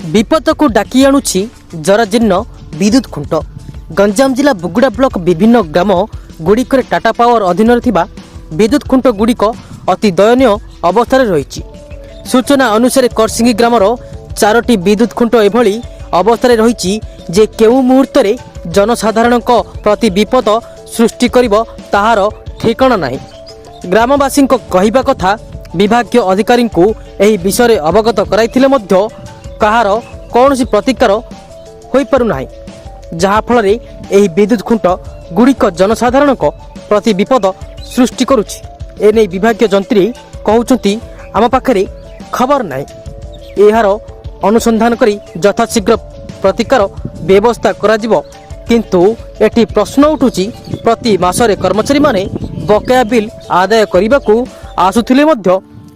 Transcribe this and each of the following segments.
विपद को डाकी आणुछि जराजीर्ण विद्युत खुंट। गंजाम जिला बुगुड़ा ब्लॉक विभिन्न ग्राम गुड़िक टाटा पावर अधीन विद्युत खुंट गुड़िक अति दयनीय अवस्था रही। सूचना अनुसार करसिंगी ग्रामर 4टी विद्युत खुंट एभली अवस्था रही जे केउ मुहूर्त जनसाधारण प्रति विपद सृष्टि करिब ताहार ठिकाना नाही। ग्रामवासी कहवा कथा विभागीय अधिकारी को एही विषय अवगत कराइथिले मध्य कहार कौन प्रतिकार हो पारु नाही, जहा फल एही विद्युत खुंट गुड़िक जनसाधारण प्रति विपद सृष्टि करुछि। एने विभागीय जंत्री कहउछंती आम पाखरे खबर नाही। एहार अनुसंधान करी यथाशीघ्र प्रतिकार व्यवस्था कराजिबो। किंतु एटी प्रश्न उठुछि प्रति मासरे कर्मचारी माने बकाया बिल आदाय करने आसुथिले मध्य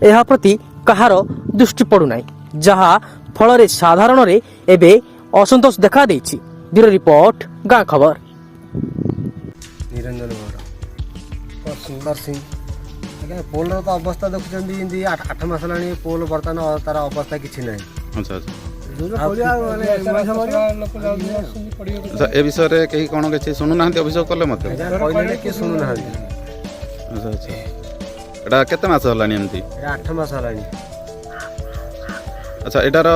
एहा प्रति कहार दृष्टि पड़ु नाही, जहा फल साधारण रे एबे असंतोष देखा देछि। ब्यूरो रिपोर्ट गाँ खबर। निरंजन गौड़ सिंह पोल तो अवस्था देखुं 8 मास है पोल बर्तमान तार अवस्था किसी ना। अच्छा ए विषय कहीं कौन किसी शुणु ना अभियोग कले मत कहले कि शुणु ना। अच्छा अच्छा एटा केते मास हलानी एमती? 8 मास हलानी। अच्छा एटार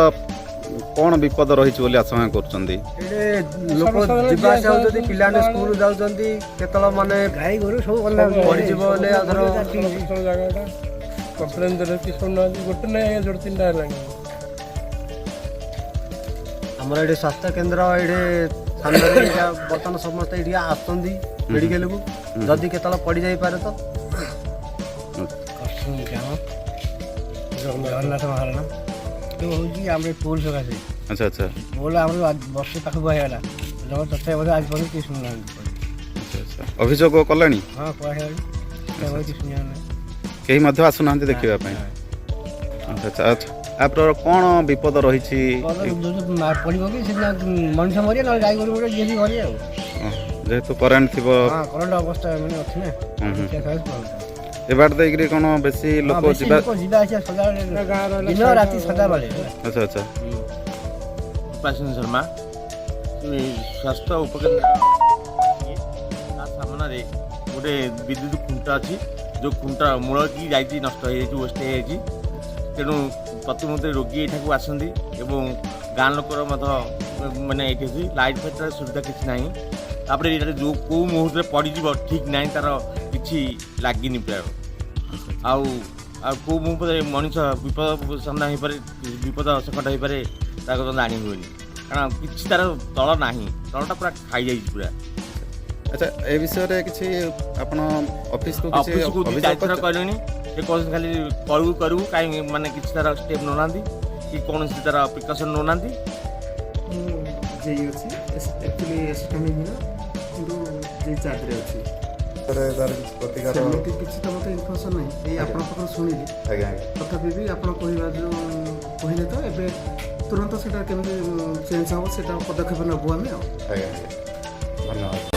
कौन विपद रही बोली आशंका करछंती? लोक जीवा जाउछंती, पिलाने स्कूल जाउछंती, केतल माने गाई गोरु सब पड़ी जीव बोले आधर जगहटा कंप्लेन देले कि सुनना गोटे नै जोड़ तीनटा लानी। हमर एडे स्वास्थ्य केंद्र एडे सामने बर्तमान समस्त एडी आछंती मेडिकल को, जदी केतल पड़ी जाई पारे तो जगन्नाथ महाराणा तो होजी हमरे पोल सकासे। अच्छा अच्छा पोल हमरे वर्ष पाख गयाला जब तथे बजे आज परे कि सुनना। अच्छा अच्छा अभियोग कलानी? हां कहले तथे कि सुनिया नै केही मध्य आसु नांती देखिबा पई। अच्छा अच्छा अच्छा आप कौन विपद रही पड़ो कि मनुष्य मरिया ना गाई गोरु जे भी मरिया जेहेतु करेन्ट थी। हाँ करंट अवस्था मैंने अच्छी ना ए बाट देकरी कोन बेसी लोक जिबा आसी सदा दिन राति सदा बेले। अच्छा अच्छा उपासन शर्मा स्वास्थ्य उपकेन्द्र सामने गोटे विद्युत खुंट अच्छी जो खुंट मूल की जाइए नष्ट हो वेस्ट हो तेणु प्रतिमुहूर्त रोगी यहाँ आसती एवं गाँ लोकर मानने ये लाइट फाइटर सुविधा किसी ना। तापर ये जो कौ मुहूर्त पड़ज ठीक ना तार कि लगिनी प्राय आउ कौ मुहूर्त मनीष विपद सामना हो पारे, विपद संकट हो पारे जाणी हुए कारण कि तार तल ना तलटा पूरा खाई जाइए पूरा। अच्छा ए विषय किसी आपण ऑफिस को कहलेनी से कौन खाली करू करू कहीं माने किसी तार स्टेप नौना कि कौन सी तार प्रिकसन नौना କିଛି ତ ମୋତେ ଇନଫର୍ମେସନ୍ ନାହିଁ, ଏଇ ଆପଣଙ୍କ ପାଖରୁ ଶୁଣିଲି। ତଥାପି ବି ଆପଣ କହିବା ଯେଉଁ କହିଲେ ତ ଏବେ ତୁରନ୍ତ ସେଇଟା କେମିତି ଚେଞ୍ଜ ହେବ ସେଇଟା ପଦକ୍ଷେପ ନେବୁ ଆମେ। ଆଉ ଧନ୍ୟବାଦ।